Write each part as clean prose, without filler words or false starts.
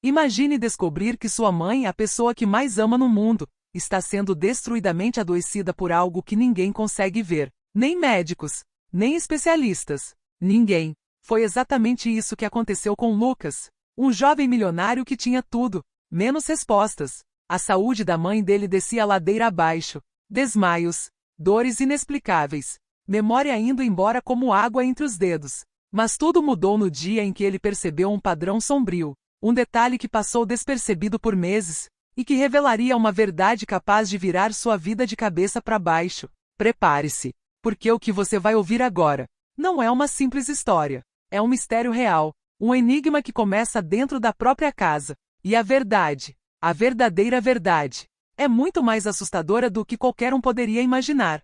Imagine descobrir que sua mãe, a pessoa que mais ama no mundo, está sendo destruidamente adoecida por algo que ninguém consegue ver. Nem médicos, nem especialistas. Ninguém. Foi exatamente isso que aconteceu com Lucas. Um jovem milionário que tinha tudo, menos respostas. A saúde da mãe dele descia a ladeira abaixo. Desmaios. Dores inexplicáveis. Memória indo embora como água entre os dedos. Mas tudo mudou no dia em que ele percebeu um padrão sombrio. Um detalhe que passou despercebido por meses, e que revelaria uma verdade capaz de virar sua vida de cabeça para baixo. Prepare-se, porque o que você vai ouvir agora não é uma simples história. É um mistério real, um enigma que começa dentro da própria casa. E a verdade, a verdadeira verdade, é muito mais assustadora do que qualquer um poderia imaginar.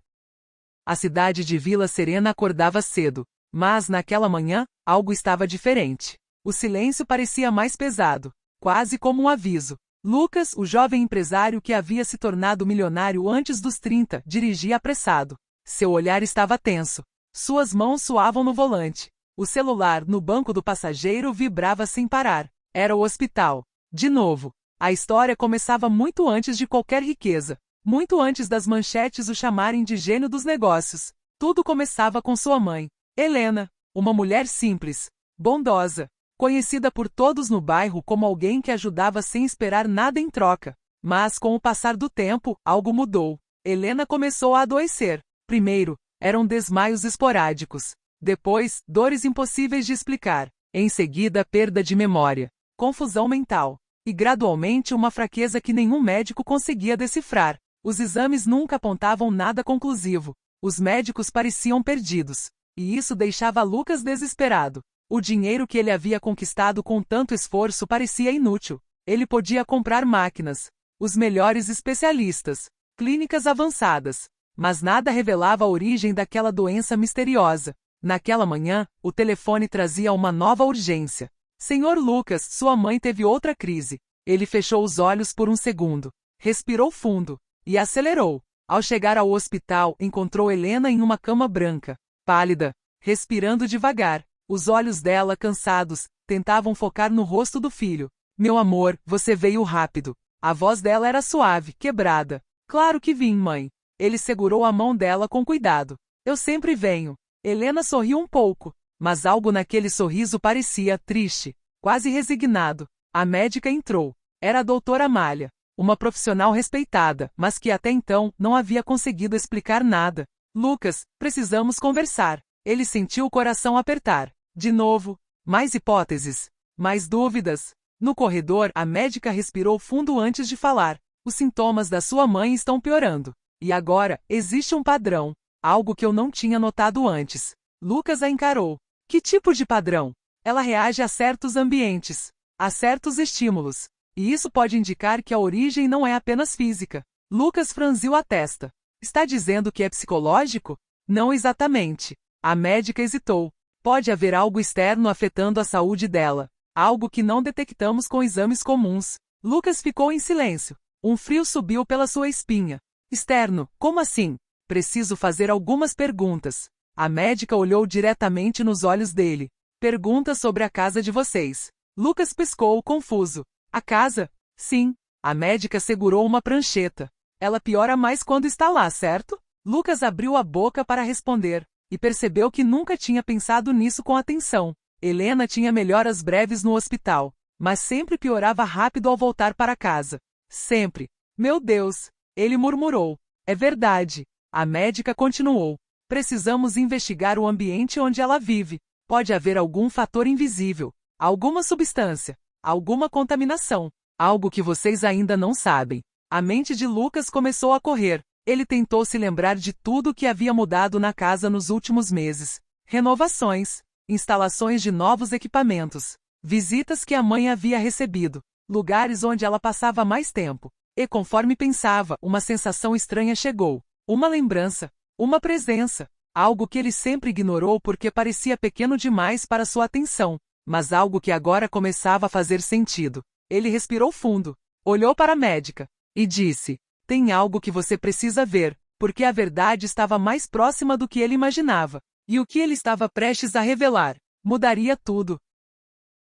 A cidade de Vila Serena acordava cedo, mas naquela manhã, algo estava diferente. O silêncio parecia mais pesado, quase como um aviso. Lucas, o jovem empresário que havia se tornado milionário antes dos 30, dirigia apressado. Seu olhar estava tenso. Suas mãos suavam no volante. O celular, no banco do passageiro, vibrava sem parar. Era o hospital. De novo. A história começava muito antes de qualquer riqueza. Muito antes das manchetes o chamarem de gênio dos negócios. Tudo começava com sua mãe, Helena, uma mulher simples, bondosa, conhecida por todos no bairro como alguém que ajudava sem esperar nada em troca. Mas com o passar do tempo, algo mudou. Helena começou a adoecer. Primeiro, eram desmaios esporádicos. Depois, dores impossíveis de explicar. Em seguida, perda de memória, confusão mental. E gradualmente uma fraqueza que nenhum médico conseguia decifrar. Os exames nunca apontavam nada conclusivo. Os médicos pareciam perdidos. E isso deixava Lucas desesperado. O dinheiro que ele havia conquistado com tanto esforço parecia inútil. Ele podia comprar máquinas, os melhores especialistas, clínicas avançadas, mas nada revelava a origem daquela doença misteriosa. Naquela manhã, o telefone trazia uma nova urgência. Senhor Lucas, sua mãe teve outra crise. Ele fechou os olhos por um segundo, respirou fundo e acelerou. Ao chegar ao hospital, encontrou Helena em uma cama branca, pálida, respirando devagar. Os olhos dela, cansados, tentavam focar no rosto do filho. Meu amor, você veio rápido. A voz dela era suave, quebrada. Claro que vim, mãe. Ele segurou a mão dela com cuidado. Eu sempre venho. Helena sorriu um pouco, mas algo naquele sorriso parecia triste, quase resignado. A médica entrou. Era a doutora Amália, uma profissional respeitada, mas que até então não havia conseguido explicar nada. Lucas, precisamos conversar. Ele sentiu o coração apertar. De novo, mais hipóteses, mais dúvidas. No corredor, a médica respirou fundo antes de falar. Os sintomas da sua mãe estão piorando. E agora, existe um padrão. Algo que eu não tinha notado antes. Lucas a encarou. Que tipo de padrão? Ela reage a certos ambientes, a certos estímulos. E isso pode indicar que a origem não é apenas física. Lucas franziu a testa. Está dizendo que é psicológico? Não exatamente. A médica hesitou. Pode haver algo externo afetando a saúde dela. Algo que não detectamos com exames comuns. Lucas ficou em silêncio. Um frio subiu pela sua espinha. Externo, como assim? Preciso fazer algumas perguntas. A médica olhou diretamente nos olhos dele. Perguntas sobre a casa de vocês. Lucas piscou, confuso. A casa? Sim. A médica segurou uma prancheta. Ela piora mais quando está lá, certo? Lucas abriu a boca para responder, e percebeu que nunca tinha pensado nisso com atenção. Helena tinha melhoras breves no hospital, mas sempre piorava rápido ao voltar para casa. Sempre. Meu Deus! Ele murmurou. É verdade. A médica continuou. Precisamos investigar o ambiente onde ela vive. Pode haver algum fator invisível, alguma substância, alguma contaminação, algo que vocês ainda não sabem. A mente de Lucas começou a correr. Ele tentou se lembrar de tudo o que havia mudado na casa nos últimos meses. Renovações, instalações de novos equipamentos, visitas que a mãe havia recebido, lugares onde ela passava mais tempo. E conforme pensava, uma sensação estranha chegou. Uma lembrança, uma presença, algo que ele sempre ignorou porque parecia pequeno demais para sua atenção, mas algo que agora começava a fazer sentido. Ele respirou fundo, olhou para a médica e disse: tem algo que você precisa ver, porque a verdade estava mais próxima do que ele imaginava, e o que ele estava prestes a revelar mudaria tudo.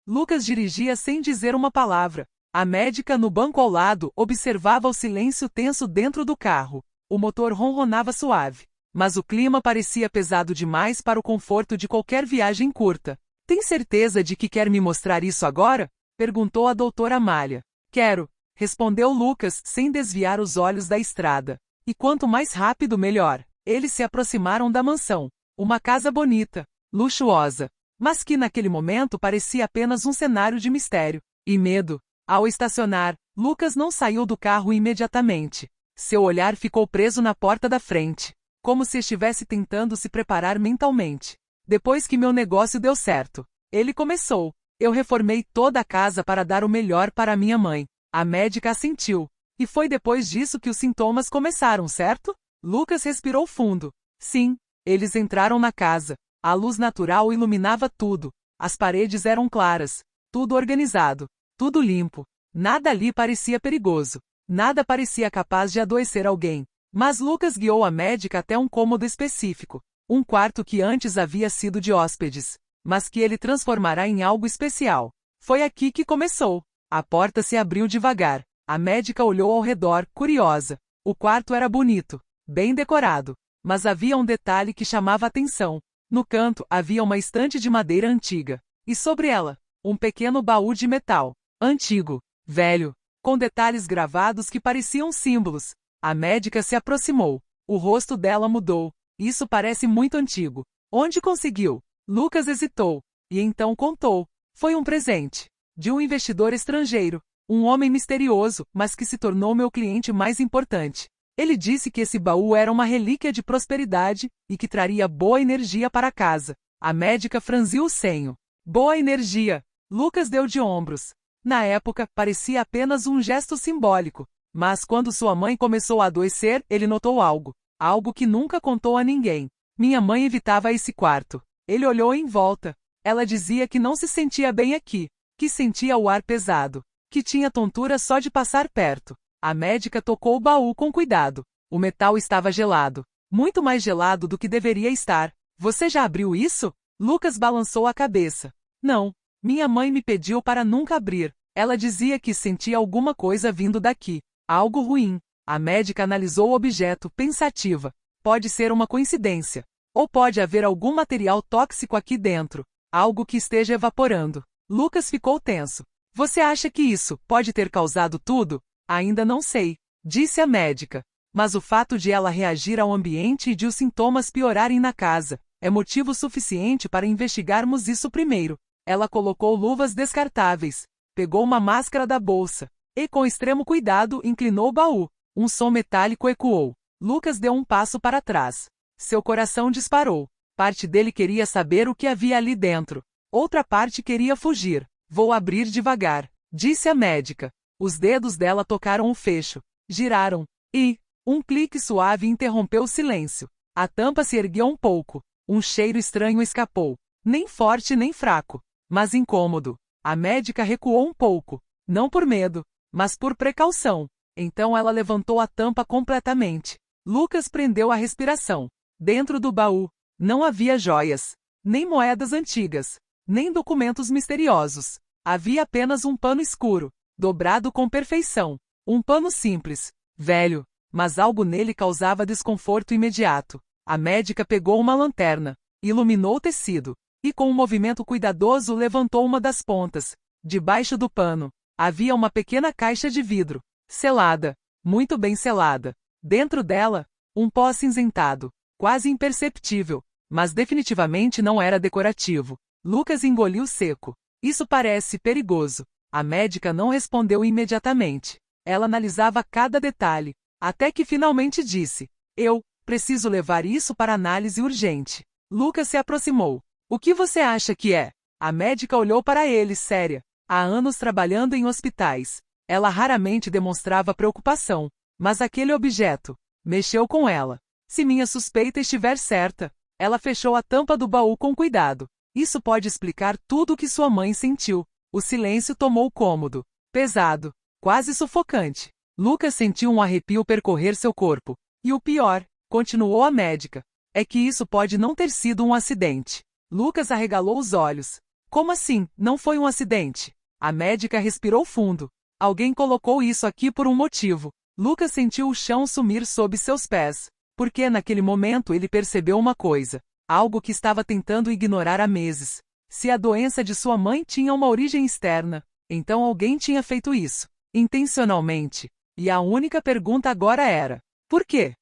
Lucas dirigia sem dizer uma palavra. A médica, no banco ao lado, observava o silêncio tenso dentro do carro. O motor ronronava suave, mas o clima parecia pesado demais para o conforto de qualquer viagem curta. Tem certeza de que quer me mostrar isso agora? Perguntou a doutora Amália. Quero, respondeu Lucas, sem desviar os olhos da estrada. E quanto mais rápido, melhor. Eles se aproximaram da mansão. Uma casa bonita, luxuosa, mas que naquele momento parecia apenas um cenário de mistério e medo. Ao estacionar, Lucas não saiu do carro imediatamente. Seu olhar ficou preso na porta da frente, como se estivesse tentando se preparar mentalmente. Depois que meu negócio deu certo, ele começou. Eu reformei toda a casa para dar o melhor para minha mãe. A médica assentiu. E foi depois disso que os sintomas começaram, certo? Lucas respirou fundo. Sim, eles entraram na casa. A luz natural iluminava tudo. As paredes eram claras, tudo organizado. Tudo limpo. Nada ali parecia perigoso. Nada parecia capaz de adoecer alguém. Mas Lucas guiou a médica até um cômodo específico. Um quarto que antes havia sido de hóspedes, mas que ele transformará em algo especial. Foi aqui que começou. A porta se abriu devagar. A médica olhou ao redor, curiosa. O quarto era bonito, bem decorado. Mas havia um detalhe que chamava a atenção. No canto havia uma estante de madeira antiga. E sobre ela, um pequeno baú de metal. Antigo, velho, com detalhes gravados que pareciam símbolos. A médica se aproximou. O rosto dela mudou. Isso parece muito antigo. Onde conseguiu? Lucas hesitou. E então contou. Foi um presente. De um investidor estrangeiro. Um homem misterioso, mas que se tornou meu cliente mais importante. Ele disse que esse baú era uma relíquia de prosperidade e que traria boa energia para casa. A médica franziu o senho. Boa energia. Lucas deu de ombros. Na época, parecia apenas um gesto simbólico, mas quando sua mãe começou a adoecer, ele notou algo. Algo que nunca contou a ninguém. Minha mãe evitava esse quarto. Ele olhou em volta. Ela dizia que não se sentia bem aqui, que sentia o ar pesado, que tinha tontura só de passar perto. A médica tocou o baú com cuidado. O metal estava gelado. Muito mais gelado do que deveria estar. Você já abriu isso? Lucas balançou a cabeça. Não. Minha mãe me pediu para nunca abrir. Ela dizia que sentia alguma coisa vindo daqui. Algo ruim. A médica analisou o objeto, pensativa. Pode ser uma coincidência. Ou pode haver algum material tóxico aqui dentro. Algo que esteja evaporando. Lucas ficou tenso. Você acha que isso pode ter causado tudo? Ainda não sei, disse a médica. Mas o fato de ela reagir ao ambiente e de os sintomas piorarem na casa é motivo suficiente para investigarmos isso primeiro. Ela colocou luvas descartáveis, pegou uma máscara da bolsa e, com extremo cuidado, inclinou o baú. Um som metálico ecoou. Lucas deu um passo para trás. Seu coração disparou. Parte dele queria saber o que havia ali dentro. Outra parte queria fugir. Vou abrir devagar, disse a médica. Os dedos dela tocaram o fecho. Giraram. E um clique suave interrompeu o silêncio. A tampa se ergueu um pouco. Um cheiro estranho escapou. Nem forte nem fraco, mas incômodo. A médica recuou um pouco. Não por medo, mas por precaução. Então ela levantou a tampa completamente. Lucas prendeu a respiração. Dentro do baú, não havia joias, nem moedas antigas, nem documentos misteriosos. Havia apenas um pano escuro, dobrado com perfeição. Um pano simples, velho, mas algo nele causava desconforto imediato. A médica pegou uma lanterna, iluminou o tecido, e com um movimento cuidadoso levantou uma das pontas. Debaixo do pano, havia uma pequena caixa de vidro, selada, muito bem selada. Dentro dela, um pó acinzentado, quase imperceptível, mas definitivamente não era decorativo. Lucas engoliu seco. Isso parece perigoso. A médica não respondeu imediatamente. Ela analisava cada detalhe, até que finalmente disse: Eu preciso levar isso para análise urgente. Lucas se aproximou. O que você acha que é? A médica olhou para ele, séria. Há anos trabalhando em hospitais. Ela raramente demonstrava preocupação, mas aquele objeto mexeu com ela. Se minha suspeita estiver certa, ela fechou a tampa do baú com cuidado. Isso pode explicar tudo o que sua mãe sentiu. O silêncio tomou o cômodo. Pesado, quase sufocante. Lucas sentiu um arrepio percorrer seu corpo. E o pior, continuou a médica, é que isso pode não ter sido um acidente. Lucas arregalou os olhos. Como assim? Não foi um acidente? A médica respirou fundo. Alguém colocou isso aqui por um motivo. Lucas sentiu o chão sumir sob seus pés. Porque naquele momento ele percebeu uma coisa. Algo que estava tentando ignorar há meses. Se a doença de sua mãe tinha uma origem externa, então alguém tinha feito isso. Intencionalmente. E a única pergunta agora era: por quê?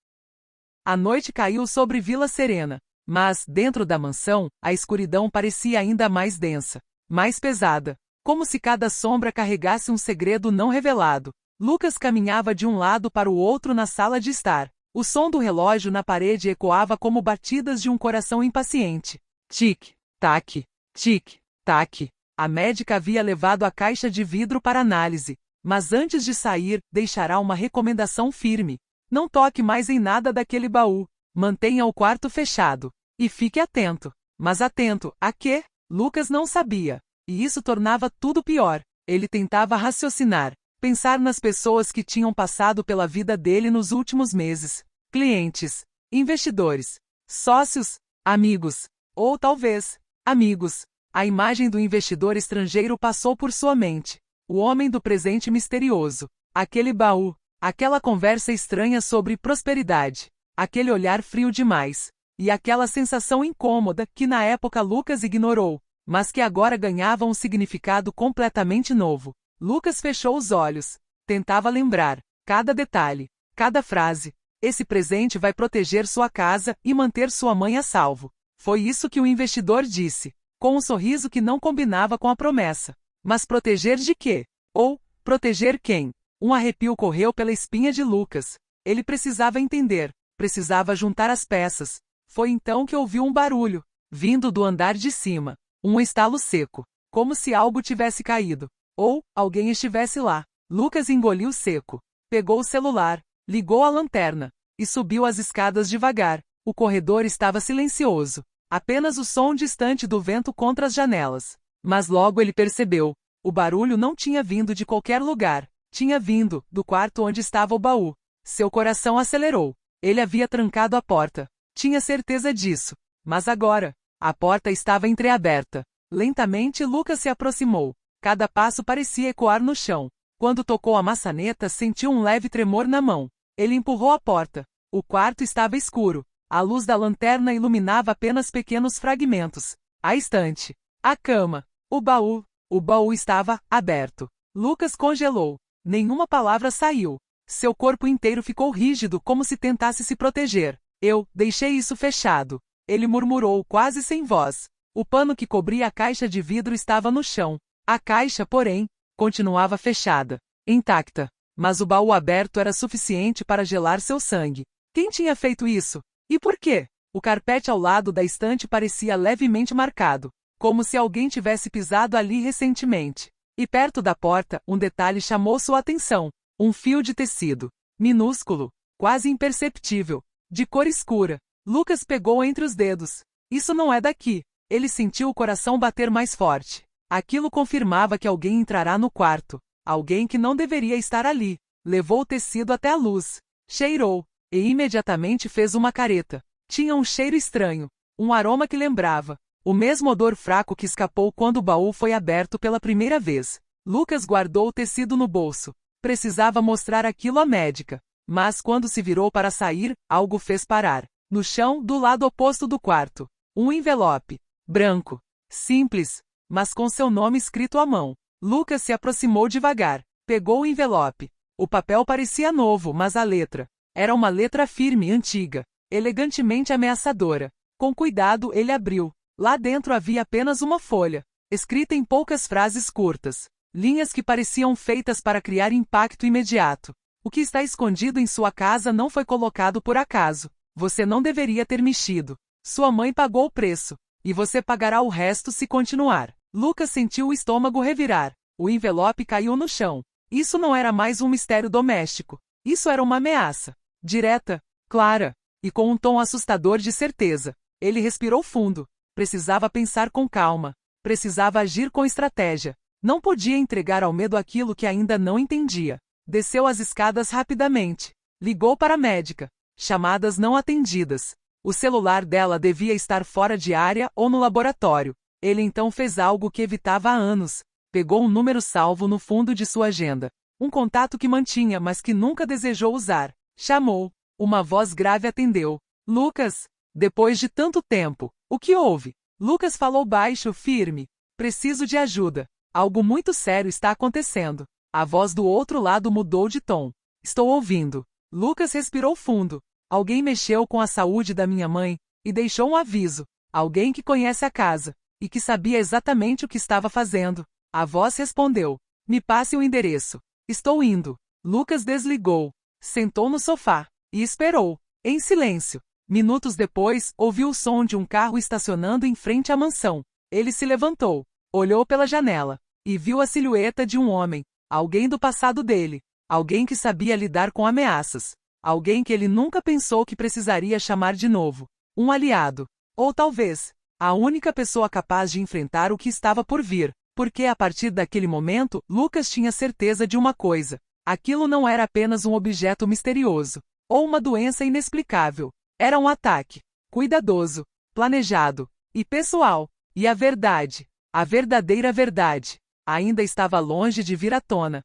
A noite caiu sobre Vila Serena. Mas, dentro da mansão, a escuridão parecia ainda mais densa. Mais pesada. Como se cada sombra carregasse um segredo não revelado. Lucas caminhava de um lado para o outro na sala de estar. O som do relógio na parede ecoava como batidas de um coração impaciente. Tic, tac, tic, tac. A médica havia levado a caixa de vidro para análise. Mas antes de sair, deixará uma recomendação firme. Não toque mais em nada daquele baú. Mantenha o quarto fechado. E fique atento. Mas atento a quê? Lucas não sabia. E isso tornava tudo pior. Ele tentava raciocinar. Pensar nas pessoas que tinham passado pela vida dele nos últimos meses. Clientes, investidores, sócios, amigos. Ou talvez, amigos. A imagem do investidor estrangeiro passou por sua mente. O homem do presente misterioso. Aquele baú. Aquela conversa estranha sobre prosperidade. Aquele olhar frio demais. E aquela sensação incômoda que na época Lucas ignorou, mas que agora ganhava um significado completamente novo. Lucas fechou os olhos. Tentava lembrar. Cada detalhe. Cada frase. Esse presente vai proteger sua casa e manter sua mãe a salvo. Foi isso que o investidor disse, com um sorriso que não combinava com a promessa. Mas proteger de quê? Ou, proteger quem? Um arrepio correu pela espinha de Lucas. Ele precisava entender. Precisava juntar as peças. Foi então que ouviu um barulho, vindo do andar de cima. Um estalo seco. Como se algo tivesse caído. Ou, alguém estivesse lá. Lucas engoliu seco. Pegou o celular. Ligou a lanterna. E subiu as escadas devagar. O corredor estava silencioso. Apenas o som distante do vento contra as janelas. Mas logo ele percebeu. O barulho não tinha vindo de qualquer lugar. Tinha vindo do quarto onde estava o baú. Seu coração acelerou. Ele havia trancado a porta. Tinha certeza disso. Mas agora, a porta estava entreaberta. Lentamente Lucas se aproximou. Cada passo parecia ecoar no chão. Quando tocou a maçaneta, sentiu um leve tremor na mão. Ele empurrou a porta. O quarto estava escuro. A luz da lanterna iluminava apenas pequenos fragmentos. A estante. A cama. O baú. O baú estava aberto. Lucas congelou. Nenhuma palavra saiu. Seu corpo inteiro ficou rígido como se tentasse se proteger. Eu deixei isso fechado. Ele murmurou quase sem voz. O pano que cobria a caixa de vidro estava no chão. A caixa, porém, continuava fechada. Intacta. Mas o baú aberto era suficiente para gelar seu sangue. Quem tinha feito isso? E por quê? O carpete ao lado da estante parecia levemente marcado. Como se alguém tivesse pisado ali recentemente. E perto da porta, um detalhe chamou sua atenção. Um fio de tecido. Minúsculo. Quase imperceptível. De cor escura. Lucas pegou entre os dedos. Isso não é daqui. Ele sentiu o coração bater mais forte. Aquilo confirmava que alguém entrará no quarto. Alguém que não deveria estar ali. Levou o tecido até a luz. Cheirou. E imediatamente fez uma careta. Tinha um cheiro estranho. Um aroma que lembrava. O mesmo odor fraco que escapou quando o baú foi aberto pela primeira vez. Lucas guardou o tecido no bolso. Precisava mostrar aquilo à médica. Mas quando se virou para sair, algo fez parar. No chão, do lado oposto do quarto. Um envelope. Branco. Simples. Mas com seu nome escrito à mão. Lucas se aproximou devagar. Pegou o envelope. O papel parecia novo, mas a letra. Era uma letra firme e antiga. Elegantemente ameaçadora. Com cuidado, ele abriu. Lá dentro havia apenas uma folha. Escrita em poucas frases curtas. Linhas que pareciam feitas para criar impacto imediato. O que está escondido em sua casa não foi colocado por acaso. Você não deveria ter mexido. Sua mãe pagou o preço. E você pagará o resto se continuar. Lucas sentiu o estômago revirar. O envelope caiu no chão. Isso não era mais um mistério doméstico. Isso era uma ameaça. Direta, clara, e com um tom assustador de certeza. Ele respirou fundo. Precisava pensar com calma. Precisava agir com estratégia. Não podia entregar ao medo aquilo que ainda não entendia. Desceu as escadas rapidamente. Ligou para a médica. Chamadas não atendidas. O celular dela devia estar fora de área ou no laboratório. Ele então fez algo que evitava há anos. Pegou um número salvo no fundo de sua agenda. Um contato que mantinha, mas que nunca desejou usar. Chamou. Uma voz grave atendeu. Lucas. Depois de tanto tempo. O que houve? Lucas falou baixo, firme. Preciso de ajuda. Algo muito sério está acontecendo. A voz do outro lado mudou de tom. Estou ouvindo. Lucas respirou fundo. Alguém mexeu com a saúde da minha mãe e deixou um aviso. Alguém que conhece a casa e que sabia exatamente o que estava fazendo. A voz respondeu. Me passe o endereço. Estou indo. Lucas desligou. Sentou no sofá e esperou, em silêncio. Minutos depois, ouviu o som de um carro estacionando em frente à mansão. Ele se levantou, olhou pela janela e viu a silhueta de um homem, alguém do passado dele, alguém que sabia lidar com ameaças, alguém que ele nunca pensou que precisaria chamar de novo, um aliado, ou talvez, a única pessoa capaz de enfrentar o que estava por vir, porque a partir daquele momento, Lucas tinha certeza de uma coisa: aquilo não era apenas um objeto misterioso, ou uma doença inexplicável. Era um ataque, cuidadoso, planejado, e pessoal, e a verdade, a verdadeira verdade, ainda estava longe de vir à tona.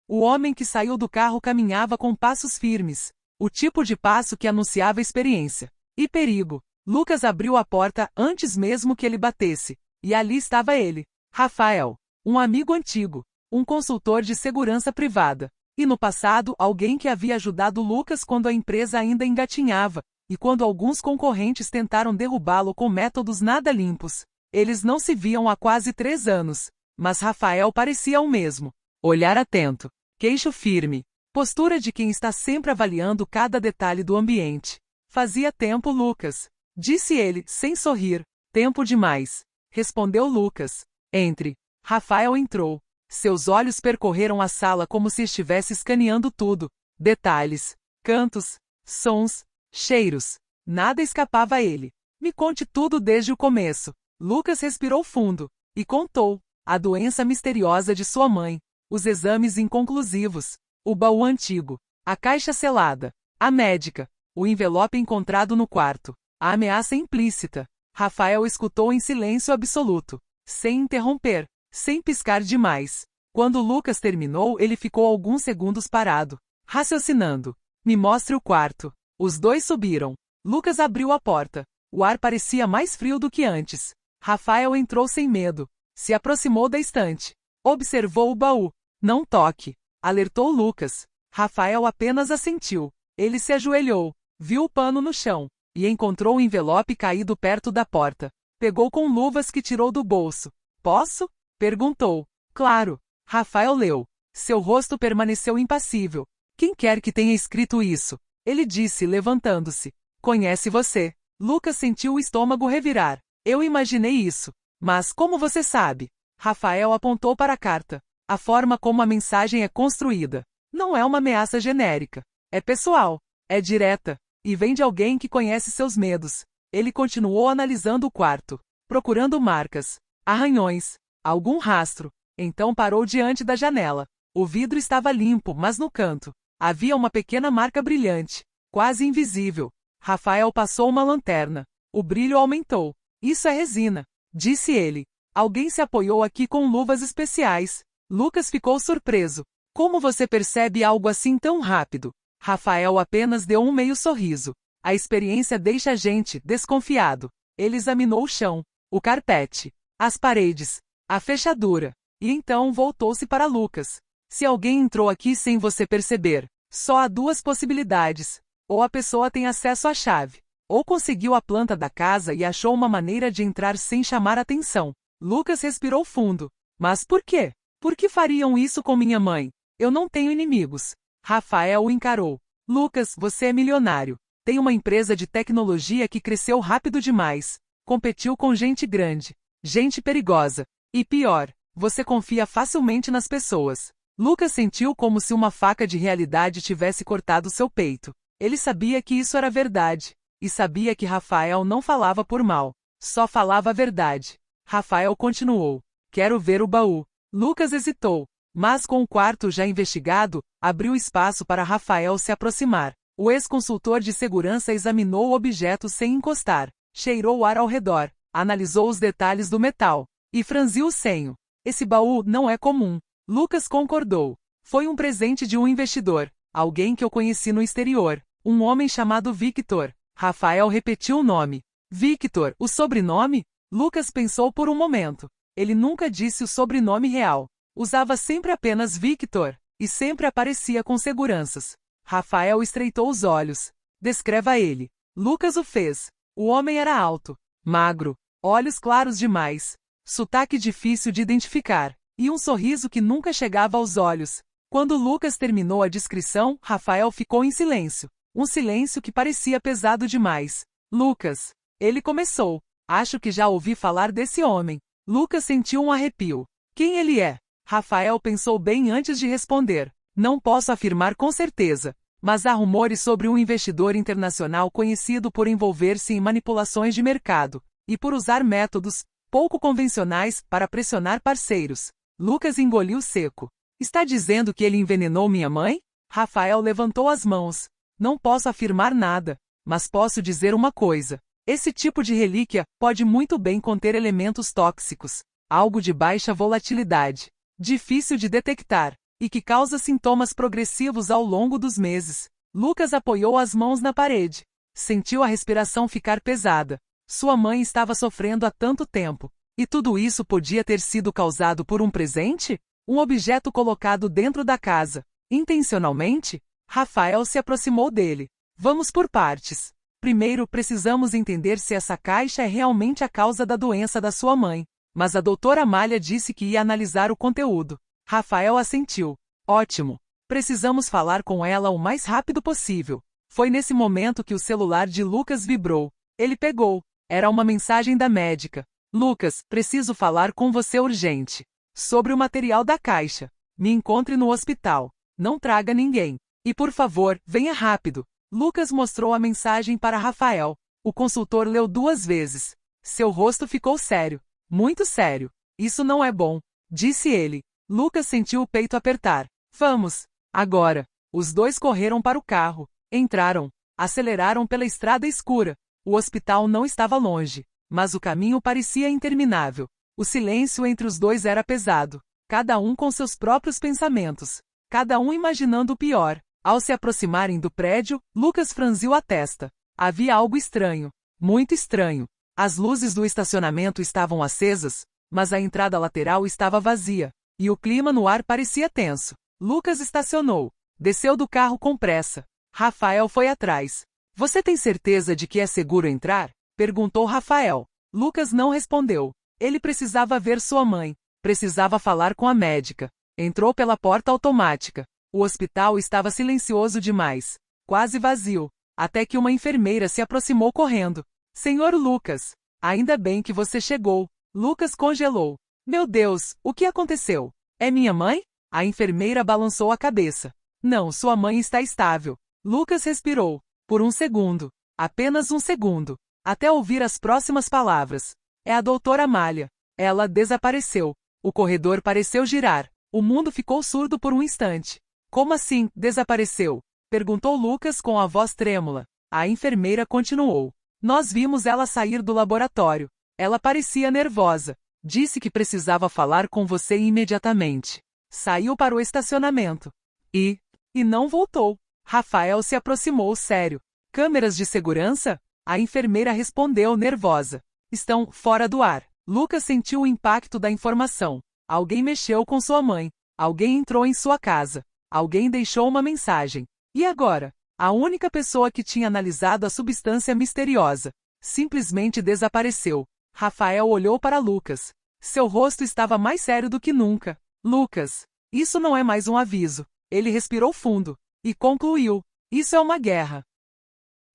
O homem que saiu do carro caminhava com passos firmes, o tipo de passo que anunciava experiência e perigo. Lucas abriu a porta antes mesmo que ele batesse, e ali estava ele, Rafael, um amigo antigo, um consultor de segurança privada. E no passado, alguém que havia ajudado Lucas quando a empresa ainda engatinhava, e quando alguns concorrentes tentaram derrubá-lo com métodos nada limpos. Eles não se viam há quase 3 anos, mas Rafael parecia o mesmo. Olhar atento, queixo firme, postura de quem está sempre avaliando cada detalhe do ambiente. Fazia tempo, Lucas, disse ele, sem sorrir. Tempo demais, respondeu Lucas. Entre. Rafael entrou. Seus olhos percorreram a sala como se estivesse escaneando tudo. Detalhes, cantos, sons, cheiros. Nada escapava a ele. Me conte tudo desde o começo. Lucas respirou fundo e contou. A doença misteriosa de sua mãe, os exames inconclusivos, o baú antigo, a caixa selada, a médica, o envelope encontrado no quarto, a ameaça implícita. Rafael escutou em silêncio absoluto, sem interromper, sem piscar demais. Quando Lucas terminou, ele ficou alguns segundos parado, raciocinando. Me mostre o quarto. Os dois subiram. Lucas abriu a porta. O ar parecia mais frio do que antes. Rafael entrou sem medo. Se aproximou da estante. Observou o baú. Não toque, alertou Lucas. Rafael apenas assentiu. Ele se ajoelhou, viu o pano no chão e encontrou o envelope caído perto da porta. Pegou com luvas que tirou do bolso. Posso? Perguntou. Claro. Rafael leu. Seu rosto permaneceu impassível. Quem quer que tenha escrito isso? Ele disse, levantando-se. Conhece você. Lucas sentiu o estômago revirar. Eu imaginei isso. Mas como você sabe? Rafael apontou para a carta. A forma como a mensagem é construída. Não é uma ameaça genérica. É pessoal. É direta. E vem de alguém que conhece seus medos. Ele continuou analisando o quarto, procurando marcas, arranhões, algum rastro. Então parou diante da janela. O vidro estava limpo, mas no canto havia uma pequena marca brilhante, quase invisível. Rafael passou uma lanterna. O brilho aumentou. Isso é resina, disse ele. Alguém se apoiou aqui com luvas especiais. Lucas ficou surpreso. Como você percebe algo assim tão rápido? Rafael apenas deu um meio sorriso. A experiência deixa a gente desconfiado. Ele examinou o chão, o carpete, as paredes, a fechadura. E então voltou-se para Lucas. Se alguém entrou aqui sem você perceber, só há 2 possibilidades. Ou a pessoa tem acesso à chave, ou conseguiu a planta da casa e achou uma maneira de entrar sem chamar atenção. Lucas respirou fundo. Mas por quê? Por que fariam isso com minha mãe? Eu não tenho inimigos. Rafael o encarou. Lucas, você é milionário. Tem uma empresa de tecnologia que cresceu rápido demais. Competiu com gente grande, gente perigosa. E pior, você confia facilmente nas pessoas. Lucas sentiu como se uma faca de realidade tivesse cortado seu peito. Ele sabia que isso era verdade. E sabia que Rafael não falava por mal. Só falava a verdade. Rafael continuou. Quero ver o baú. Lucas hesitou. Mas com o quarto já investigado, abriu espaço para Rafael se aproximar. O ex-consultor de segurança examinou o objeto sem encostar. Cheirou o ar ao redor. Analisou os detalhes do metal e franziu o senho. Esse baú não é comum. Lucas concordou. Foi um presente de um investidor, alguém que eu conheci no exterior, um homem chamado Victor. Rafael repetiu o nome. Victor, o sobrenome? Lucas pensou por um momento. Ele nunca disse o sobrenome real. Usava sempre apenas Victor, e sempre aparecia com seguranças. Rafael estreitou os olhos. Descreva ele. Lucas o fez. O homem era alto, magro, olhos claros demais, sotaque difícil de identificar, e um sorriso que nunca chegava aos olhos. Quando Lucas terminou a descrição, Rafael ficou em silêncio. Um silêncio que parecia pesado demais. Lucas. Ele começou. Acho que já ouvi falar desse homem. Lucas sentiu um arrepio. Quem ele é? Rafael pensou bem antes de responder. Não posso afirmar com certeza, mas há rumores sobre um investidor internacional conhecido por envolver-se em manipulações de mercado e por usar métodos pouco convencionais para pressionar parceiros. Lucas engoliu seco. Está dizendo que ele envenenou minha mãe? Rafael levantou as mãos. Não posso afirmar nada, mas posso dizer uma coisa. Esse tipo de relíquia pode muito bem conter elementos tóxicos, algo de baixa volatilidade, difícil de detectar, e que causa sintomas progressivos ao longo dos meses. Lucas apoiou as mãos na parede. Sentiu a respiração ficar pesada. Sua mãe estava sofrendo há tanto tempo. E tudo isso podia ter sido causado por um presente? Um objeto colocado dentro da casa, intencionalmente? Rafael se aproximou dele. Vamos por partes. Primeiro precisamos entender se essa caixa é realmente a causa da doença da sua mãe. Mas a doutora Amália disse que ia analisar o conteúdo. Rafael assentiu. Ótimo. Precisamos falar com ela o mais rápido possível. Foi nesse momento que o celular de Lucas vibrou. Ele pegou. Era uma mensagem da médica. Lucas, preciso falar com você urgente. Sobre o material da caixa. Me encontre no hospital. Não traga ninguém. E por favor, venha rápido. Lucas mostrou a mensagem para Rafael. O consultor leu 2 vezes. Seu rosto ficou sério. Muito sério. Isso não é bom, disse ele. Lucas sentiu o peito apertar. Vamos. Agora. Os dois correram para o carro. Entraram. Aceleraram pela estrada escura. O hospital não estava longe, mas o caminho parecia interminável. O silêncio entre os dois era pesado. Cada um com seus próprios pensamentos. Cada um imaginando o pior. Ao se aproximarem do prédio, Lucas franziu a testa. Havia algo estranho. Muito estranho. As luzes do estacionamento estavam acesas, mas a entrada lateral estava vazia, e o clima no ar parecia tenso. Lucas estacionou. Desceu do carro com pressa. Rafael foi atrás. Você tem certeza de que é seguro entrar? Perguntou Rafael. Lucas não respondeu. Ele precisava ver sua mãe. Precisava falar com a médica. Entrou pela porta automática. O hospital estava silencioso demais. Quase vazio. Até que uma enfermeira se aproximou correndo. Senhor Lucas, ainda bem que você chegou. Lucas congelou. Meu Deus, o que aconteceu? É minha mãe? A enfermeira balançou a cabeça. Não, sua mãe está estável. Lucas respirou. Por um segundo. Apenas um segundo. Até ouvir as próximas palavras. É a doutora Amália. Ela desapareceu. O corredor pareceu girar. O mundo ficou surdo por um instante. Como assim, desapareceu? Perguntou Lucas com a voz trêmula. A enfermeira continuou. Nós vimos ela sair do laboratório. Ela parecia nervosa. Disse que precisava falar com você imediatamente. Saiu para o estacionamento. E não voltou. Rafael se aproximou sério. Câmeras de segurança? A enfermeira respondeu nervosa. Estão fora do ar. Lucas sentiu o impacto da informação. Alguém mexeu com sua mãe. Alguém entrou em sua casa. Alguém deixou uma mensagem. E agora? A única pessoa que tinha analisado a substância misteriosa simplesmente desapareceu. Rafael olhou para Lucas. Seu rosto estava mais sério do que nunca. Lucas, isso não é mais um aviso. Ele respirou fundo e concluiu. Isso é uma guerra.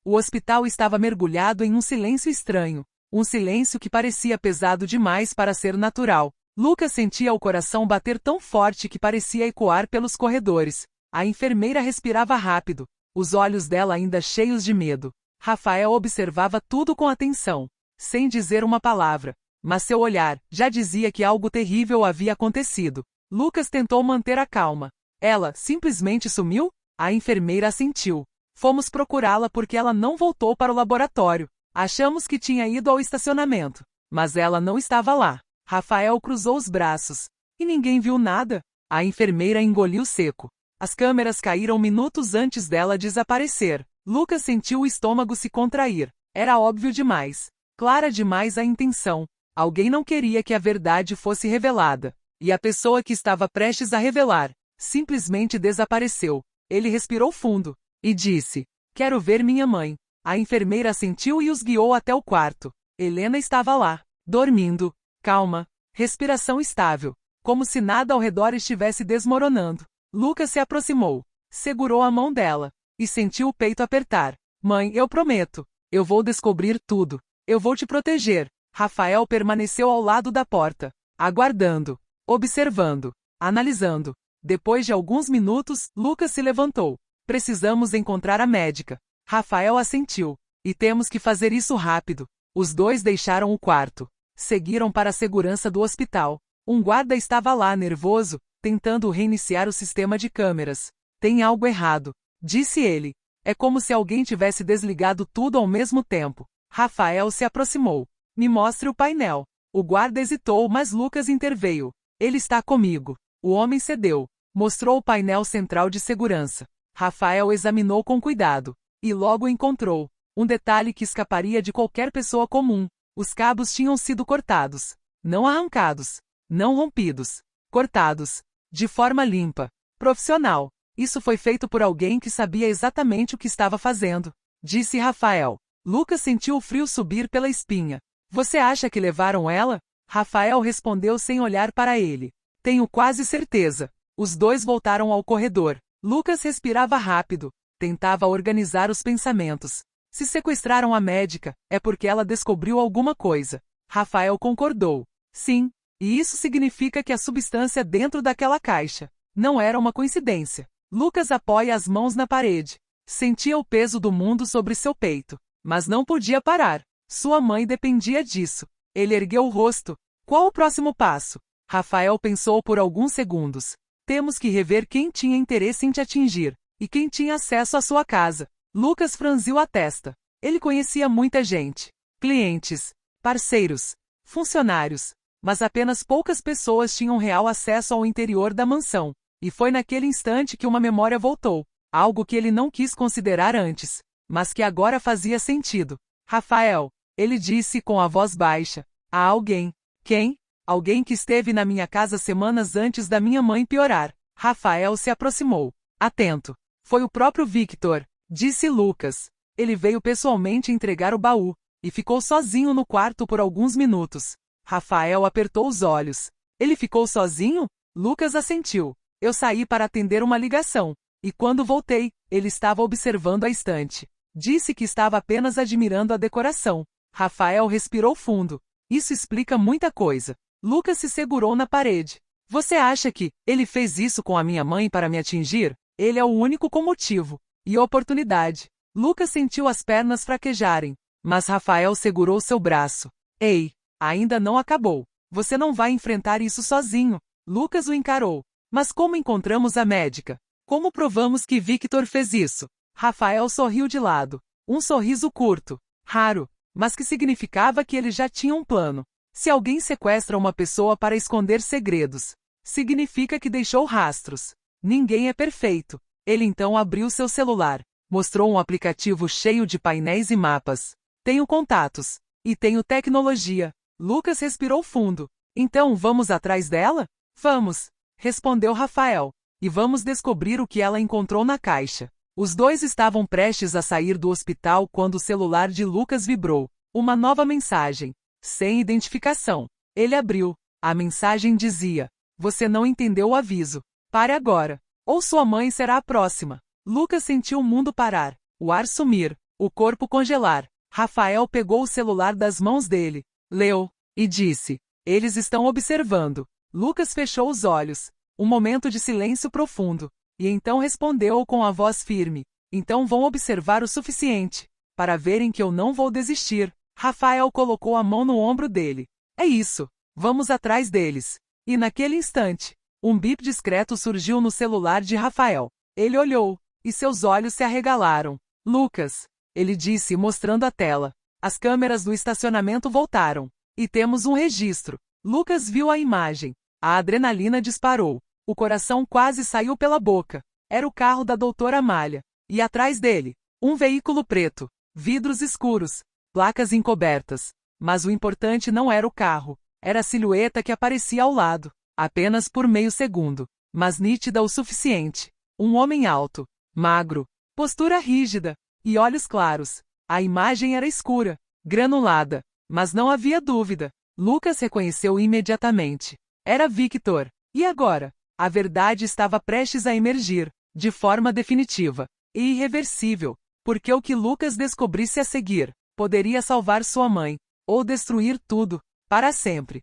O hospital estava mergulhado em um silêncio estranho. Um silêncio que parecia pesado demais para ser natural. Lucas sentia o coração bater tão forte que parecia ecoar pelos corredores. A enfermeira respirava rápido, os olhos dela ainda cheios de medo. Rafael observava tudo com atenção, sem dizer uma palavra, mas seu olhar já dizia que algo terrível havia acontecido. Lucas tentou manter a calma. Ela simplesmente sumiu? A enfermeira assentiu. Fomos procurá-la porque ela não voltou para o laboratório. Achamos que tinha ido ao estacionamento. mas ela não estava lá. Rafael cruzou os braços. E ninguém viu nada. A enfermeira engoliu seco. As câmeras caíram minutos antes dela desaparecer. Lucas sentiu o estômago se contrair. Era óbvio demais. Clara demais a intenção. Alguém não queria que a verdade fosse revelada. E a pessoa que estava prestes a revelar simplesmente desapareceu. Ele respirou fundo e disse: "Quero ver minha mãe." A enfermeira assentiu e os guiou até o quarto. Helena estava lá, dormindo, calma, respiração estável, como se nada ao redor estivesse desmoronando. Lucas se aproximou, segurou a mão dela e sentiu o peito apertar. "Mãe, eu prometo. Eu vou descobrir tudo. Eu vou te proteger." Rafael permaneceu ao lado da porta, aguardando, observando, analisando. Depois de alguns minutos, Lucas se levantou. "Precisamos encontrar a médica." Rafael assentiu. "E temos que fazer isso rápido." Os dois deixaram o quarto. Seguiram para a segurança do hospital. Um guarda estava lá, nervoso, tentando reiniciar o sistema de câmeras. "Tem algo errado", disse ele. "É como se alguém tivesse desligado tudo ao mesmo tempo." Rafael se aproximou. "Me mostre o painel." O guarda hesitou, mas Lucas interveio. "Ele está comigo." O homem cedeu. Mostrou o painel central de segurança. Rafael examinou com cuidado. E logo encontrou um detalhe que escaparia de qualquer pessoa comum. Os cabos tinham sido cortados. Não arrancados. Não rompidos. Cortados. De forma limpa. Profissional. "Isso foi feito por alguém que sabia exatamente o que estava fazendo", disse Rafael. Lucas sentiu o frio subir pela espinha. "Você acha que levaram ela?" Rafael respondeu sem olhar para ele. "Tenho quase certeza." Os dois voltaram ao corredor. Lucas respirava rápido. Tentava organizar os pensamentos. Se sequestraram a médica, é porque ela descobriu alguma coisa. Rafael concordou. "Sim, e isso significa que a substância dentro daquela caixa não era uma coincidência." Lucas apoia as mãos na parede. Sentia o peso do mundo sobre seu peito, mas não podia parar. Sua mãe dependia disso. Ele ergueu o rosto. Qual o próximo passo? Rafael pensou por alguns segundos. "Temos que rever quem tinha interesse em te atingir e quem tinha acesso à sua casa." Lucas franziu a testa. Ele conhecia muita gente. Clientes, parceiros, funcionários. Mas apenas poucas pessoas tinham real acesso ao interior da mansão. E foi naquele instante que uma memória voltou. Algo que ele não quis considerar antes, mas que agora fazia sentido. "Rafael", ele disse com a voz baixa. "Há alguém." "Quem?" "Alguém que esteve na minha casa semanas antes da minha mãe piorar." Rafael se aproximou. Atento. "Foi o próprio Victor", disse Lucas. "Ele veio pessoalmente entregar o baú e ficou sozinho no quarto por alguns minutos." Rafael apertou os olhos. "Ele ficou sozinho?" Lucas assentiu. "Eu saí para atender uma ligação, e quando voltei, ele estava observando a estante. Disse que estava apenas admirando a decoração." Rafael respirou fundo. "Isso explica muita coisa." Lucas se segurou na parede. "Você acha que ele fez isso com a minha mãe para me atingir? Ele é o único com motivo e oportunidade." Lucas sentiu as pernas fraquejarem, mas Rafael segurou seu braço. "Ei, ainda não acabou. Você não vai enfrentar isso sozinho." Lucas o encarou. "Mas como encontramos a médica? Como provamos que Victor fez isso?" Rafael sorriu de lado. Um sorriso curto, raro, mas que significava que ele já tinha um plano. Se alguém sequestra uma pessoa para esconder segredos, significa que deixou rastros. Ninguém é perfeito. Ele então abriu seu celular. Mostrou um aplicativo cheio de painéis e mapas. "Tenho contatos. E tenho tecnologia." Lucas respirou fundo. "Então vamos atrás dela?" "Vamos", respondeu Rafael. "E vamos descobrir o que ela encontrou na caixa." Os dois estavam prestes a sair do hospital quando o celular de Lucas vibrou. Uma nova mensagem. Sem identificação. Ele abriu. A mensagem dizia: "Você não entendeu o aviso. Pare agora, ou sua mãe será a próxima." Lucas sentiu o mundo parar, o ar sumir, o corpo congelar. Rafael pegou o celular das mãos dele, leu, e disse: "Eles estão observando." Lucas fechou os olhos. Um momento de silêncio profundo. E então respondeu com a voz firme: "Então vão observar o suficiente para verem que eu não vou desistir." Rafael colocou a mão no ombro dele. "É isso. Vamos atrás deles." E naquele instante, um bip discreto surgiu no celular de Rafael. Ele olhou, e seus olhos se arregalaram. "Lucas", ele disse mostrando a tela. As câmeras do estacionamento voltaram. E temos um registro. Lucas viu a imagem. A adrenalina disparou. O coração quase saiu pela boca. Era o carro da doutora Amália. E atrás dele, um veículo preto. Vidros escuros. Placas encobertas. Mas o importante não era o carro. Era a silhueta que aparecia ao lado. Apenas por meio segundo. Mas nítida o suficiente. Um homem alto. Magro. Postura rígida. E olhos claros. A imagem era escura. Granulada. Mas não havia dúvida. Lucas reconheceu imediatamente. Era Victor. E agora? A verdade estava prestes a emergir, de forma definitiva e irreversível, porque o que Lucas descobrisse a seguir poderia salvar sua mãe, ou destruir tudo, para sempre.